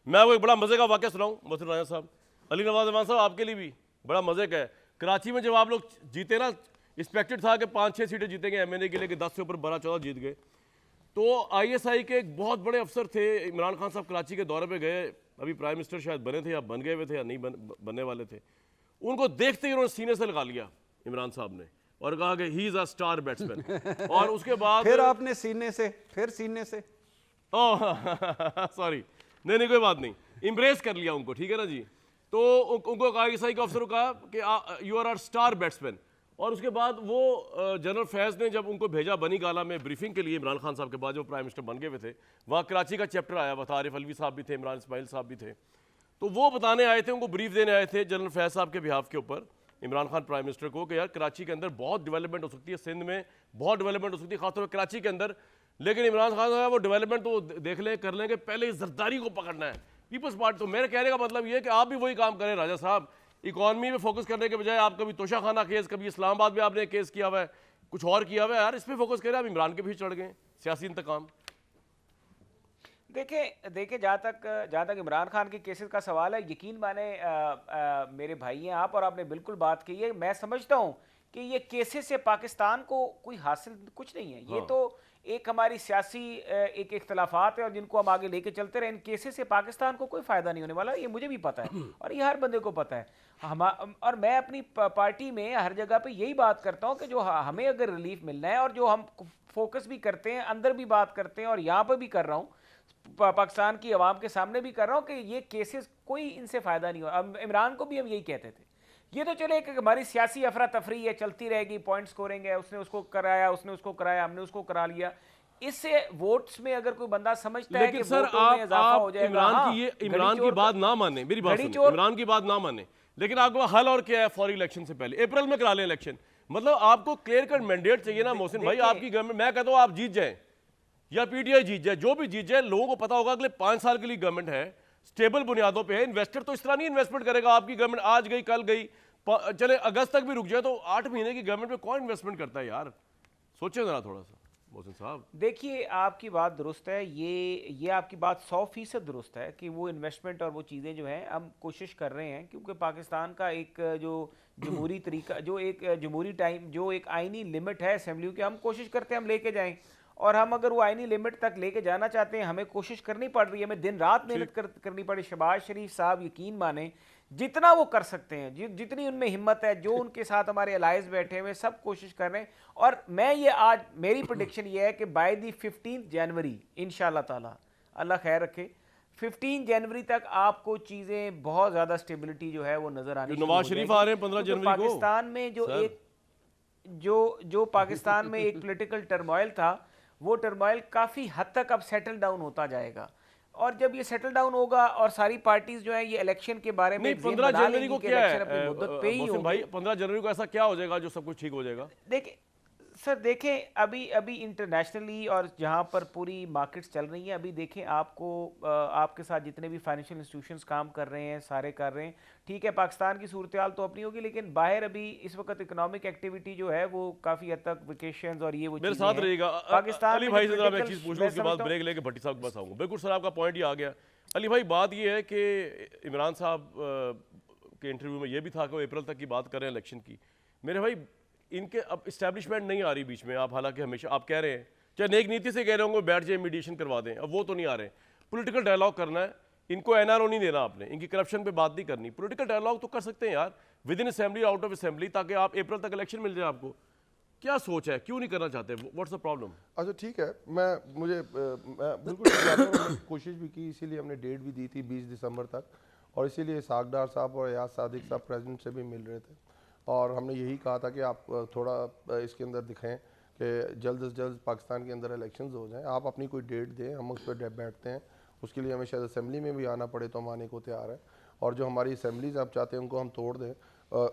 मैं वो एक बड़ा मजे का वाक़या सुनाऊं मोहसिन राजा साहब, अली नवाज अमान साहब, आपके लिए भी बड़ा मजे का है। कराची में जब आप लोग जीते ना, एक्सपेक्टेड था कि 5-6 सीटें जीतेंगे MNA के लिए, कि 10 से ऊपर 12-14 जीत गए। तो ISI के एक बहुत बड़े अफसर थे, इमरान खान साहब कराची के दौरे पे गए, अभी प्राइम मिनिस्टर शायद बने थे या बन गए हुए थे या नहीं बनने वाले थे। उनको देखते ही उन्होंने सीने से लगा लिया इमरान साहब ने और कहा कि he is a star batsman. और उसके बाद फिर आपने सीने से सॉरी नहीं कोई बात नहीं, इम्ब्रेस कर लिया उनको, ठीक है ना जी। तो उनको ISI के अफसर को कहा कि यू आर स्टार बैट्समैन। और उसके बाद वो जनरल फैज़ ने जब उनको भेजा बनी गाला में ब्रीफिंग के लिए, इमरान खान साहब के बाद जो प्राइम मिनिस्टर बन गए हुए थे, वहाँ कराची का चैप्टर आया हुआ था, आरिफ अलवी साहब भी थे, इमरान इस्माइल साहब भी थे। तो वो बताने आए थे, उनको ब्रीफ देने आए थे जनरल फैज़ साहब के बिहाफ के ऊपर इमरान खान प्राइम मिनिस्टर को, कि यार कराची के अंदर बहुत डेवलपमेंट हो सकती है, सिंध में बहुत डेवलपमेंट हो सकती है, खासतौर पर कराची के अंदर। लेकिन इमरान खान साहब वो डेवलपमेंट तो देख लें कर लेंगे, पहले जरदारी को पकड़ना है, पीपल्स पार्टी। तो मेरे कहने का मतलब ये है कि आप भी वही काम करें राजा साहब, इकॉनमी में फोकस करने के बजाय आप कभी तोशाखाना केस, कभी इस्लामाबाद में आपने केस किया हुआ है, कुछ और किया हुआ है, यार इस पे फोकस करें। आप इमरान के पीछे चढ़ गए, सियासी इंतकाम। देखिए जहाँ तक इमरान खान के केसेस का सवाल है, यकीन माने मेरे भाई हैं आप, और आपने बिल्कुल बात की है। मैं समझता हूँ कि ये केसेस से पाकिस्तान को कोई हासिल कुछ नहीं है। ये तो एक हमारी सियासी एक इख्तलाफात है और जिनको हम आगे लेके चलते रहे, इन केसेस से पाकिस्तान को कोई फायदा नहीं होने वाला, ये मुझे भी पता है और ये हर बंदे को पता है। और मैं अपनी पार्टी में हर जगह पे यही बात करता हूँ कि जो हमें अगर रिलीफ मिलना है, और जो हम फोकस भी करते हैं, अंदर भी बात करते हैं और यहाँ पर भी कर रहा हूँ, पाकिस्तान की आवाम के सामने भी कर रहा हूँ कि ये केसेस कोई इनसे फ़ायदा नहीं हो। अब इमरान को भी हम यही कहते थे, ये तो चले कि हमारी सियासी अफरा तफरी है, चलती रहेगी, पॉइंट स्कोरिंग है, उसने उसको कराया, उसने उसको कराया, हमने उसको करा लिया। इससे वोट्स में अगर कोई बंदा समझता है कि सर वोटों में इजाफा हो जाएगा, इमरान की बात ना माने, मेरी बात सुनिए, इमरान की बात ना माने, लेकिन आपको हल और क्या है? फौरी इलेक्शन से पहले अप्रैल में करा लें इलेक्शन। मतलब आपको क्लियर कट मैंडेट चाहिए ना मोहसिन भाई, आपकी गवर्नमेंट, मैं कहता हूँ आप जीत जाए या पीटीआई जीत जाए, जो भी जीत जाए, लोगों को पता होगा अगले 5 साल के लिए गवर्नमेंट है, स्टेबल बुनियादों पे है। इन्वेस्टर तो इस तरह नहीं इन्वेस्टमेंट करेगा, आपकी गवर्नमेंट आज गई कल गई, चले अगस्त तक भी रुक जाए, तो 8 महीने की गवर्नमेंट पे कौन इन्वेस्टमेंट करता है यार? सोचे जरा थोड़ा सा मोहसिन साहब। देखिए, आपकी बात दुरुस्त है, ये आपकी बात 100% दुरुस्त है कि वो इन्वेस्टमेंट और वो चीज़ें जो हैं हम कोशिश कर रहे हैं, क्योंकि पाकिस्तान का एक जो जमहूरी तरीका, जो एक जमहूरी टाइम, जो एक आइनी लिमिट है असेंबली की, हम कोशिश करते हैं हम लेके जाएं। और हम अगर वो आइनी लिमिट तक लेके जाना चाहते हैं, हमें कोशिश करनी पड़ रही है, हमें दिन रात मेहनत करनी पड़ी। शहबाज शरीफ साहब यकीन माने जितना वो कर सकते हैं, जितनी उनमें हिम्मत है, जो उनके साथ हमारे अलाइज बैठे हुए सब कोशिश कर रहे हैं। और मैं ये आज मेरी प्रेडिक्शन ये है कि बाय दी 15 जनवरी इंशाल्लाह ताला, अल्लाह खैर रखे, 15 जनवरी तक आपको चीज़ें बहुत ज़्यादा स्टेबिलिटी जो है वो नज़र आनी। नवाज शरीफ आ रहे हैं 15 जनवरी को। पाकिस्तान में जो पाकिस्तान में एक पॉलिटिकल टर्मोइल था, वो टर्मोइल काफ़ी हद तक अब सेटल डाउन होता जाएगा। और जब ये सेटल डाउन होगा और सारी पार्टीज जो है ये इलेक्शन के बारे में 15 जनवरी को क्या है भाई, 15 जनवरी को ऐसा क्या हो जाएगा जो सब कुछ ठीक हो जाएगा? देखिए सर, देखें अभी इंटरनेशनली और जहाँ पर पूरी मार्केट्स चल रही हैं, अभी देखें आपको आपके साथ जितने भी फाइनेंशियल इंस्टीट्यूशंस काम कर रहे हैं, सारे कर रहे हैं। ठीक है, पाकिस्तान की सूरत हाल तो अपनी होगी, लेकिन बाहर अभी इस वक्त इकोनॉमिक एक्टिविटी जो है वो काफ़ी हद तक वेकेशंस और ये वो मेरे साथ रहेगा। पाकिस्तान अली भाई से जरा मैं एक चीज़ पूछ लूं, उसके बाद ब्रेक लेके भट्टी साहब के पास आऊँगा। बिल्कुल सर, आपका पॉइंट ही आ गया। अली भाई, बात ये है कि इमरान साहब के इंटरव्यू में ये भी था कि वो अप्रैल तक की बात कर रहे हैं इलेक्शन की। मेरे भाई, इनके अब इस्टेब्लिशमेंट नहीं आ रही बीच में। आप हालांकि हमेशा आप कह रहे हैं, चाहे नेक नीति से कह रहे होंगे बैठ जाए मीडिएशन करवा दें, अब वो तो नहीं आ रहे। पॉलिटिकल डायलॉग करना है, इनको एनआरओ नहीं देना आपने, इनकी करप्शन पे बात नहीं करनी। पॉलिटिकल डायलॉग तो कर सकते हैं यार, with in assembly, out of assembly, ताकि आप अप्रैल तक इलेक्शन मिल जाए आपको। क्या सोच है, क्यों नहीं करना चाहते? What's the problem? अच्छा ठीक है, मैं बिल्कुल मैंने कोशिश भी की, इसीलिए हमने डेट भी दी थी 20 दिसंबर तक, और इसीलिए सागडार साहब और याद सादिक साहब प्रेसिडेंट से भी मिल रहे थे, और हमने यही कहा था कि आप थोड़ा इसके अंदर दिखाएं कि जल्द से जल्द पाकिस्तान के अंदर इलेक्शंस हो जाएं, आप अपनी कोई डेट दें, हम उस पर बैठते हैं। उसके लिए हमें शायद असेंबली में भी आना पड़े तो हम आने को तैयार हैं, और जो हमारी असेंबलीज आप चाहते हैं उनको हम तोड़ दें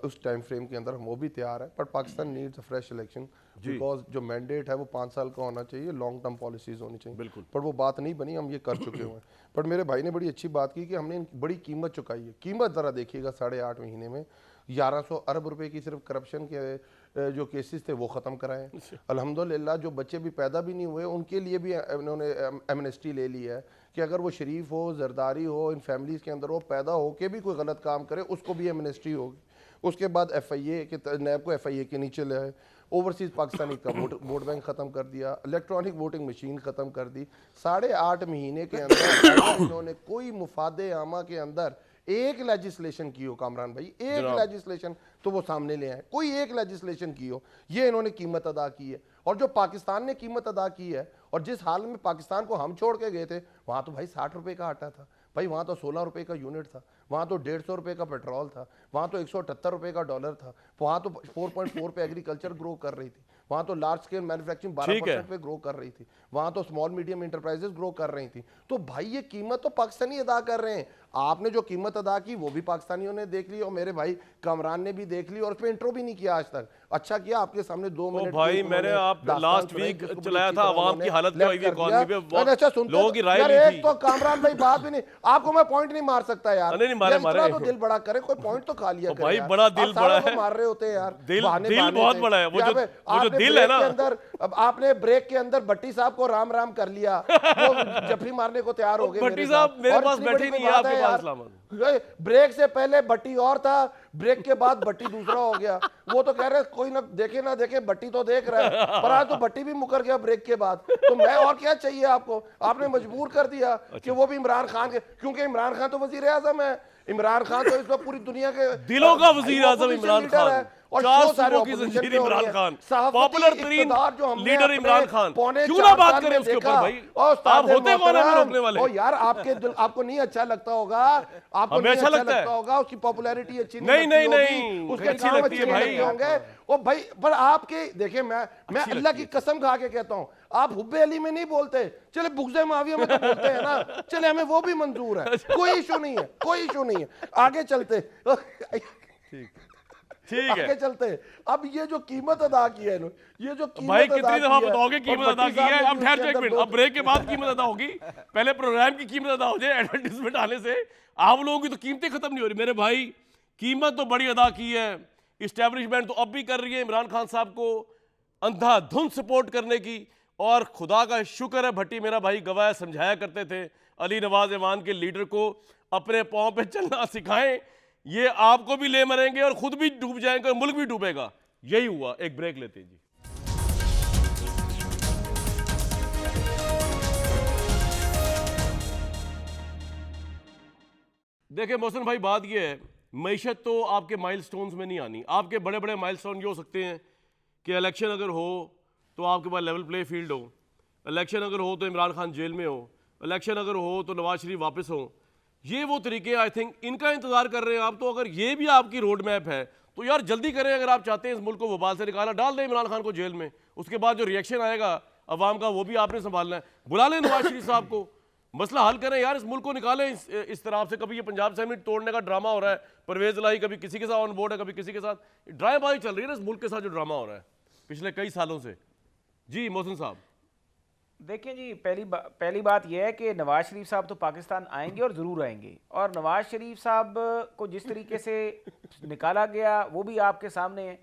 उस टाइम फ्रेम के अंदर, हम वो भी तैयार हैं। But Pakistan needs a fresh election, because जो मैंडेट है वो 5 साल का होना चाहिए, लॉन्ग टर्म पॉलिसीज होनी चाहिए। बिल्कुल, पर वो बात नहीं बनी, हम ये कर चुके हुए हैं। पर मेरे भाई ने बड़ी अच्छी बात की कि हमने बड़ी कीमत चुकाई है। कीमत ज़रा देखिएगा, 8.5 महीने में 1100 अरब रुपए की सिर्फ करप्शन के जो केसेस थे वो ख़त्म कराए। अल्हम्दुलिल्लाह जो बच्चे भी पैदा भी नहीं हुए उनके लिए भी इन्होंने एमनेस्टी ले ली है कि अगर वो शरीफ हो, जरदारी हो, इन फैमिलीज़ के अंदर वो पैदा हो के भी कोई गलत काम करे उसको भी एमनेस्टी होगी। उसके बाद FIA के नैब को FIA के नीचे ले आए, ओवरसीज़ पाकिस्तानी का वोट बैंक ख़त्म कर दिया, इलेक्ट्रॉनिक वोटिंग मशीन ख़त्म कर दी। 8.5 महीने के अंदर इन्होंने कोई मुफादे आमा के अंदर एक लेजिस्लेशन की हो, कामरान भाई, एक लेजिस्लेशन तो वो सामने ले आए, कोई एक लेजिस्लेशन की हो, ये इन्होंने कीमत अदा की है। और जो पाकिस्तान ने कीमत अदा की है, और जिस हाल में पाकिस्तान को हम छोड़ के गए थे, वहाँ तो भाई 60 रुपये का आटा था भाई, वहाँ तो 16 रुपये का यूनिट था, वहाँ तो 150 रुपये का पेट्रोल था, वहाँ तो 178 रुपये का डॉलर था, वहाँ तो 4.4 पे एग्रीकल्चर ग्रो कर रही थी, वहाँ तो लार्ज स्केल मैन्युफैक्चरिंग 12% पे ग्रो कर रही थी, वहाँ तो स्मॉल मीडियम इंटरप्राइजेस ग्रो कर रही थी। तो भाई ये कीमत तो पाकिस्तानी अदा कर रहे हैं। आपने जो कीमत अदा की वो भी पाकिस्तानियों ने देख ली, और मेरे भाई कामरान ने भी देख ली, और उस पर इंट्रो भी नहीं किया आज तक। अच्छा किया आपके सामने 2 मिनट भाई मैंने आप लास्ट वीक चलाया था अवाम की हालत क्या हुई इकोनॉमी पे, अच्छा लोगों की राय यार, ली एक तो कामरान भाई बात भी नहीं, आपको मैं पॉइंट नहीं मार सकता यार, नहीं मारे तो दिल बड़ा करे, कोई पॉइंट तो खा लिया भाई, बड़ा दिल बड़ा है, मार रहे होते यार, दिल बहुत बड़ा है, वो जो दिल है ना अंदर। अब आपने ब्रेक के अंदर भट्टी साहब को राम राम कर लिया, वो जफरी मारने को तैयार हो गए। भट्टी साहब मेरे पास बैठे नहीं है आपके पास। ब्रेक से पहले भट्टी और था, ब्रेक के बाद भट्टी दूसरा हो गया। वो तो कह रहे कोई ना देखे भट्टी तो देख रहा है, पर आज तो भट्टी भी मुकर गया ब्रेक के बाद। तो मैं और क्या चाहिए आपको, आपने मजबूर कर दिया कि वो भी इमरान खान के, क्योंकि इमरान खान तो वजीर आजम है, इमरान खान तो इस वक्त पूरी दुनिया के दिलों का वजीर आजम इमरान खान, और चार जो सारे सूबों की opposition जंजीर पे हो रहे इमरान हैं, खान, सहाफती पॉपुलर तरीन इक़्तिदार जो हमने लीडर अपने इमरान खान, पौने क्यों 4 ना बात साल करें में उसके ऊपर देखा। भाई? और आप होते कौन है हमें मोहतरम, रोकने वाले? ओ यार आपको नहीं अच्छा लगता होगा, आपको हमें नहीं अच्छा अच्छा लगता है। लगता होगा, उसकी पॉपुलैरिटी अच्छी नहीं, लगती होगी, नहीं, उसके अच्छी काम लगती है अच्छे भाई। नहीं होंगे। ओ भाई, पर आपके देखिए, मैं अल्लाह की कसम खा के कहता हूँ, आप हुब्बे अली में नहीं बोलते, चले बुग़्ज़े माविया में तो बोलते हैं ना, चले हमें वो भी मंजूर है, कोई इशू नहीं है, कोई इशू नहीं है। आगे चलते ठीक है आगे चलते हैं। अब ये जो कीमत अदा की है, ये जो कीमत भाई अदा कितनी की दफा है, बताओगे कीमत और अदा भट्टी की है? साहब अब ने ठहर भी जाओ एक उसके मिनट, अंदर अब ब्रेक के बाद कीमत अदा होगी, पहले प्रोग्राम की कीमत अदा हो जाए एडवर्टीजमेंट आने से। आप लोगों की तो कीमतें खत्म नहीं हो रही मेरे भाई, कीमत तो बड़ी अदा की है इस्टेब्लिशमेंट, तो अब भी कर रही है इमरान खान साहब को अंधाधुंध सपोर्ट करने की। और खुदा का शुक्र है भट्टी मेरा भाई गवाह समझाया करते थे अली नवाज ऐवान के लीडर को अपने पाँव पे चलना सिखाएं, ये आपको भी ले मरेंगे और खुद भी डूब जाएंगे और मुल्क भी डूबेगा। यही हुआ। एक ब्रेक लेते हैं जी। देखिए मोहसिन भाई, बात ये है, मईशत तो आपके माइलस्टोन्स में नहीं आनी। आपके बड़े बड़े माइलस्टोन ये हो सकते हैं कि इलेक्शन अगर हो तो आपके पास लेवल प्ले फील्ड हो, इलेक्शन अगर हो तो इमरान खान जेल में हो, इलेक्शन अगर हो तो नवाज शरीफ वापस हो। ये वो तरीके आई थिंक इनका इंतजार कर रहे हैं आप। तो अगर ये भी आपकी रोड मैप है तो यार जल्दी करें। अगर आप चाहते हैं इस मुल्क को वबाल से निकालना, डाल दें इमरान खान को जेल में, उसके बाद जो रिएक्शन आएगा अवाम का वो भी आपने संभालना है। बुला लें नवाज शरीफ साहब को, मसला हल करें यार, इस मुल्क को निकालें इस तरह से। कभी ये पंजाब असेंबली तोड़ने का ड्रामा हो रहा है, परवेज इलाही कभी किसी के साथ ऑन बोर्ड है, कभी किसी के साथ, ड्रामेबाजी चल रही है ना इस मुल्क के साथ, जो ड्रामा हो रहा है पिछले कई सालों से। जी मोहसिन साहब। देखिए जी, पहली बात यह है कि नवाज शरीफ साहब तो पाकिस्तान आएंगे और ज़रूर आएंगे, और नवाज शरीफ साहब को जिस तरीके से निकाला गया वो भी आपके सामने है।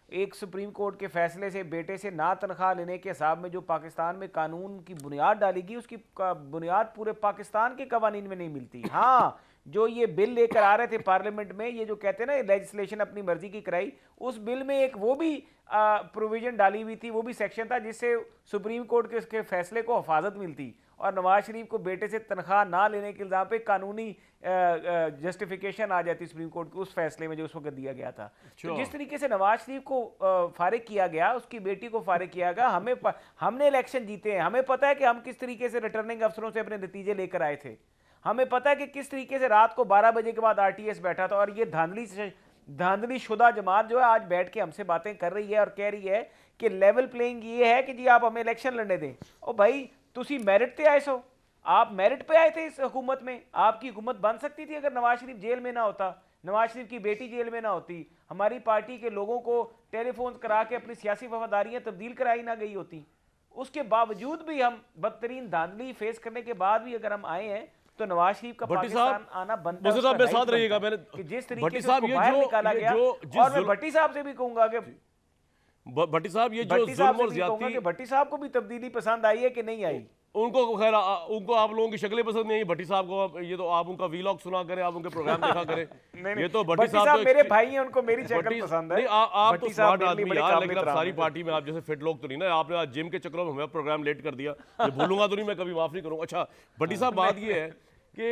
एक सुप्रीम कोर्ट के फैसले से बेटे से ना तनख्वाह लेने के हिसाब में जो पाकिस्तान में कानून की बुनियाद डाली गई, उसकी बुनियाद पूरे पाकिस्तान के कवानीन में नहीं मिलती। हाँ, जो ये बिल लेकर आ रहे थे पार्लियामेंट में, ये जो कहते हैं ना लेजिस्लेशन अपनी मर्जी की कराई, उस बिल में एक वो भी प्रोविजन डाली हुई थी, वो भी सेक्शन था जिससे सुप्रीम कोर्ट के उसके फैसले को हिफाजत मिलती, और नवाज शरीफ को बेटे से तनख्वाह ना लेने के इल्ज़ाम पे कानूनी जस्टिफिकेशन आ जाती सुप्रीम कोर्ट के उस फैसले में जो उस वक्त दिया गया था। तो जिस तरीके से नवाज शरीफ को फारिग किया गया, उसकी बेटी को फारिग किया गया, हमने इलेक्शन जीते हैं, हमें पता है कि हम किस तरीके से रिटर्निंग अफसरों से अपने नतीजे लेकर आए थे, हमें पता है कि किस तरीके से रात को 12 बजे के बाद आरटीएस बैठा था, और ये धांधली शुदा जमात जो है आज बैठ के हमसे बातें कर रही है और कह रही है कि लेवल प्लेइंग ये है कि जी आप हमें इलेक्शन लड़ने दें। ओ भाई, तुसी मेरिट पे आए सो, आप मेरिट पे आए थे इस हुकूमत में। आपकी हुकूमत बन सकती थी अगर नवाज शरीफ जेल में ना होता, नवाज शरीफ की बेटी जेल में ना होती, हमारी पार्टी के लोगों को टेलीफोन करा के अपनी सियासी वफादारियां तब्दील कराई ना गई होती। उसके बावजूद भी हम बदतरीन धांधली फेस करने के बाद भी अगर हम आए हैं तो नवाज शरीफ का पाकिस्तान आना बनता है। साहब साथ रहिएगा, मैंने कि जिस तरीके से उसको बाहर निकाला गया, और मैं भट्टी साहब से भी कहूंगा कि भट्टी साहब ये जो भट्टी साहब जुल्म और से भी कहूंगा ज्यादती, कि भट्टी साहब को भी तब्दीली पसंद आई है कि नहीं आई। उनको खैर उनको आप लोगों की शक्लें पसंद नहीं आई, भट्टी साहब को ये तो आप उनका वीलॉग सुना करें, आप उनके प्रोग्राम देखा करें। ये तो भट्टी साहब मेरे भाई हैं, उनको मेरी शक्ल पसंद है। नहीं, आप तो स्मार्ट आदमी यार, लेकिन अब सारी पार्टी में आप जैसे फिट लोग तो नहीं ना। आपने आज जिम के चक्करों में हमें प्रोग्राम लेट कर दिया, ये भूलूंगा तो नहीं, मैं कभी माफ नहीं करूंगा। अच्छा भट्टी साहब, बात ये है कि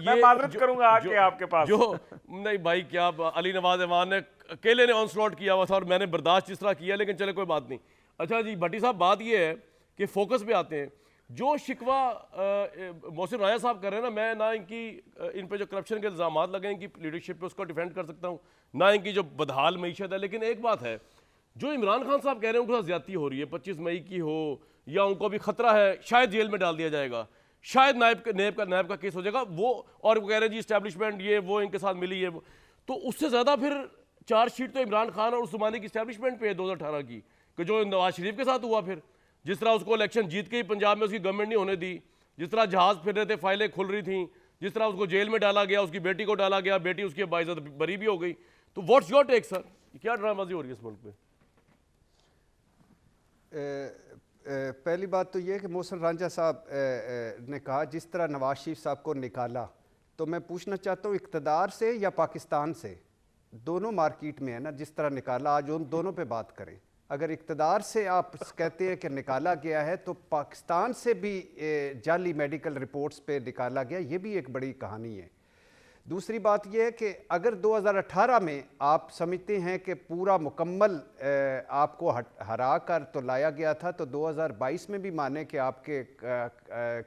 मैं माजरत करूंगा आके आपके पास। जो नहीं भाई, क्या अली नवाज ऐवान ने अकेले ने ऑन स्लॉट किया हुआ था और मैंने बर्दाश्त जिस तरह किया, लेकिन चले कोई बात नहीं। अच्छा जी भट्टी साहब, बात ये है कि फोकस पे आते हैं। जो शिकवा मोहसिन राजा साहब कर रहे हैं ना, मैं ना इन पे जो करप्शन के इल्ज़ाम लगे इनकी लीडरशिप पे, उसको डिफेंड कर सकता हूँ, ना इनकी जो बदहाल मीशत है। लेकिन एक बात है, जो इमरान खान साहब कह रहे हैं उनके साथ ज्यादती हो रही है, 25 मई की हो या उनको अभी खतरा है शायद जेल में डाल दिया जाएगा, शायद नायब का केस हो जाएगा वो, और वो कह रहे हैं जी इस्टेब्लिशमेंट ये वो इनके साथ मिली है, तो उससे ज़्यादा फिर चार्जशीट तो इमरान खान और उस ज़माने की इस्टेब्लिशमेंट पे है 2018 की, कि जो नवाज शरीफ के साथ हुआ। फिर जिस तरह उसको इलेक्शन जीत के ही पंजाब में उसकी गवर्नमेंट नहीं होने दी, जिस तरह जहाज़ फिर रहे थे, फाइलें खुल रही थी, जिस तरह उसको जेल में डाला गया, उसकी बेटी को डाला गया, बेटी उसकी बाइज्जत बरी भी हो गई। तो व्हाट्स योर टेक सर, क्या ड्रामाबाजी हो रही है इस मुल्क में? पहली बात तो ये कि मोहसिन रांझा साहब ने कहा जिस तरह नवाज शरीफ साहब को निकाला, तो मैं पूछना चाहता हूँ इक़्तिदार से या पाकिस्तान से? दोनों मार्केट में है ना, जिस तरह निकाला, आज उन दोनों पे बात करें। अगर इक़्तिदार से आप कहते हैं कि निकाला गया है, तो पाकिस्तान से भी जाली मेडिकल रिपोर्ट्स पे निकाला गया, ये भी एक बड़ी कहानी है। दूसरी बात यह है कि अगर 2018 में आप समझते हैं कि पूरा मुकम्मल आपको हरा कर तो लाया गया था, तो 2022 में भी माने कि आपके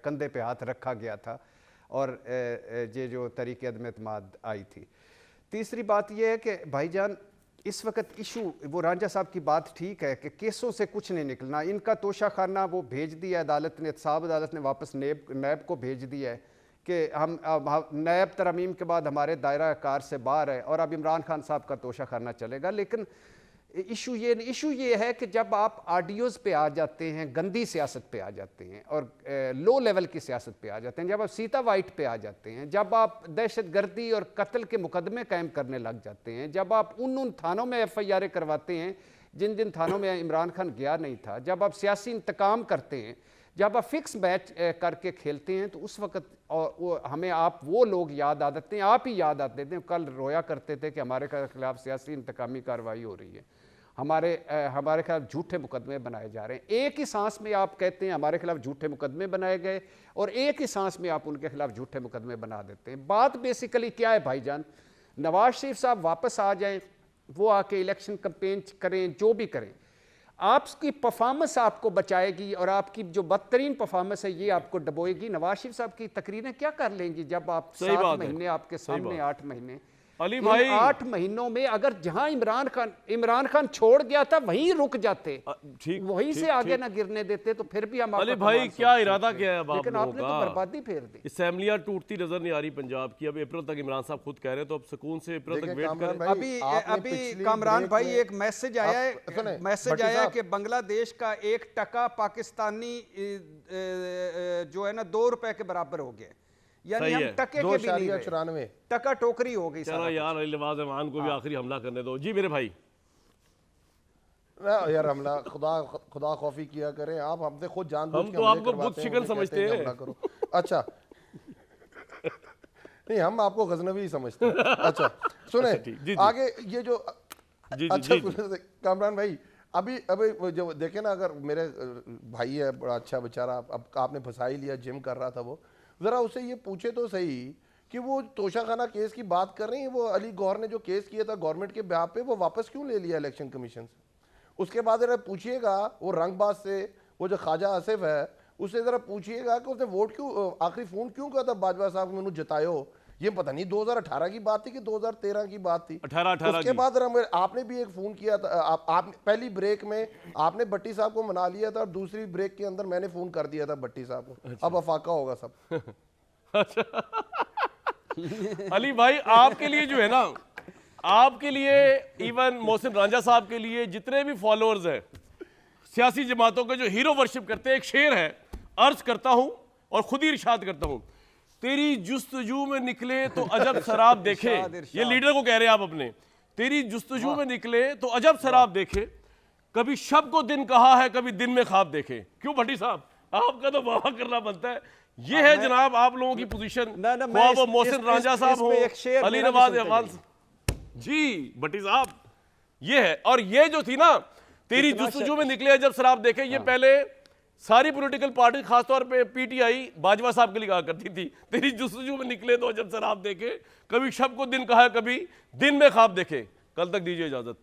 कंधे पे हाथ रखा गया था और ये जो तरीक़े अदम एतमाद आई थी। तीसरी बात यह है कि भाईजान इस वक्त इशू, वो रांझा साहब की बात ठीक है कि केसों से कुछ नहीं निकलना, इनका तोशा खाना वो भेज दिया अदालत ने, एहतसाब अदालत ने वापस नैब को भेज दिया है कि हम नैब तरमीम के बाद हमारे दायरा कार से बाहर है और अब इमरान खान साहब का तोशा खाना चलेगा। लेकिन इशू ये है कि जब आप आडियोज़ पे आ जाते हैं, गंदी सियासत पे आ जाते हैं और लो लेवल की सियासत पे आ जाते हैं, जब आप सीता वाइट पे आ जाते हैं, जब आप दहशतगर्दी और कत्ल के मुकदमे कायम करने लग जाते हैं, जब आप उन थानों में FIR करवाते हैं जिन जिन थानों में इमरान खान गया नहीं था, जब आप सियासी इंतकाम करते हैं, जब आप फिक्स मैच करके खेलते हैं, तो उस वक्त हमें आप वो लोग याद आ जाते हैं, आप ही याद आते थे। कल रोया करते थे कि हमारे खिलाफ सियासी इंतकामी कार्रवाई हो रही है, हमारे खिलाफ झूठे मुकदमे बनाए जा रहे हैं। एक ही सांस में आप कहते हैं हमारे खिलाफ झूठे मुकदमे बनाए गए और एक ही सांस में आप उनके खिलाफ झूठे मुकदमे बना देते हैं। बात बेसिकली क्या है भाईजान, नवाज शरीफ साहब वापस आ जाएं, वो आके इलेक्शन कैंपेन करें, जो भी करें, आपकी परफॉर्मेंस आपको बचाएगी और आपकी जो बदतरीन परफॉर्मेंस है ये आपको डबोएगी। नवाज शरीफ साहब की तकरीरें क्या कर लेंगी जब आप 7 महीने आपके सामने, 8 महीने, अली भाई 8 महीनों में अगर जहां इमरान खान छोड़ गया था वहीं रुक जाते, ठीक, वहीं से आगे ना गिरने देते, तो फिर भी हम अली भाई क्या इरादा क्या है अब आप लेकिन लोगों आपने तो का? बर्बादी फेर दी। असेंबलियां टूटती नजर नहीं आ रही पंजाब की। अब अप्रैल तक इमरान साहब खुद कह रहे हैं, तो अब सुकून से अप्रैल तक देखिए वेट कामरान करें। भाई, अभी आपने अभी पिछली कामरान ब्रेक भाई में- एक मैसेज आया है, सुने, मैसेज भट्टी आया है साहब। कि बांग्लादेश का 1% पाकिस्तानी जो है ना 2 रुपए के बराबर हो गया, यानी सही हम है। टके के भी नहीं रहे, 2.94 टका टोकरी हो गई। चलो सारा यार अली नवाज रहमान को भी आखिरी हमला करने दो। जी मेरे भाई, ना यार, हमला खुदा खौफी किया करें आप, हमसे खुद जानबूझ हम के तो हमले आपको करवाते बुत हैं, शिकन मुझे कहते समझते कि हैं। हमला करो। अच्छा नहीं, हम आपको गजनवी ही समझते हैं। अच्छा सुने, अच्छा, ठीक, जी, जी। आगे ये जो जी, अच्छा जी, जी। सुने कामरान भाई, अभी वो जो देखे ना, अगर मेरे भाई है बड़ा अच्छा बेचारा, अब आपने फंसा ही लिया, जिम कर रहा था वो, जरा उससे ये पूछे तो सही कि वो तोशाखाना केस की बात कर रही है, वो अली गौहर ने जो केस किया था गवर्नमेंट के बिहाफ पे, वो वापस क्यों ले लिया इलेक्शन कमीशन से? उसके बाद जरा पूछिएगा वो रंगबाज से, वो जो ख्वाजा आसिफ है, उससे जरा पूछिएगा कि उसने वोट क्यों, आखिरी फोन क्यों किया था बाजवा साहब मैंने जितायो। ये पता नहीं 2018 की बात थी कि 2013 की बात थी। 18 उसके बाद आपने भी एक फोन किया था, आप पहली ब्रेक में आपने भट्टी साहब को मना लिया था और दूसरी ब्रेक के अंदर मैंने फोन कर दिया था भट्टी साहब को। अब अफाका होगा सब। अली भाई आपके लिए जो है ना, आपके लिए, इवन मोहसिन रांझा साहब के लिए, जितने भी फॉलोअर्स हैं सियासी जमातों के जो हीरो वर्शिप करते हैं, एक शेर है, अर्ज करता हूं और खुद ही इरशाद करता हूं, तेरी जुस्तजू में निकले तो अजब शराब देखे। ये लीडर को कह रहे हैं आप अपने, तेरी जुस्तजू में निकले तो अजब शराब देखे, कभी शब को दिन कहा है कभी दिन में ख्वाब देखे। क्यों भट्टी साहब, आपका तो वाह करना बनता है। ये है जनाब आप लोगों की पोजीशन। वो मोहसिन रांझा साहब हो, अली नवाज रहमान जी, भट्टी साहब, ये है। और ये जो थी ना, तेरी जुस्तजू में निकले जब शराब देखे, ये पहले सारी पॉलिटिकल पार्टी, खासतौर पे PTI बाजवा साहब के लिए कहा करती थी, तेरी जुस्तजू में निकले तो जब शराब देखे, कभी शब को दिन कहा है कभी दिन में ख्वाब देखे। कल तक दीजिए इजाजत।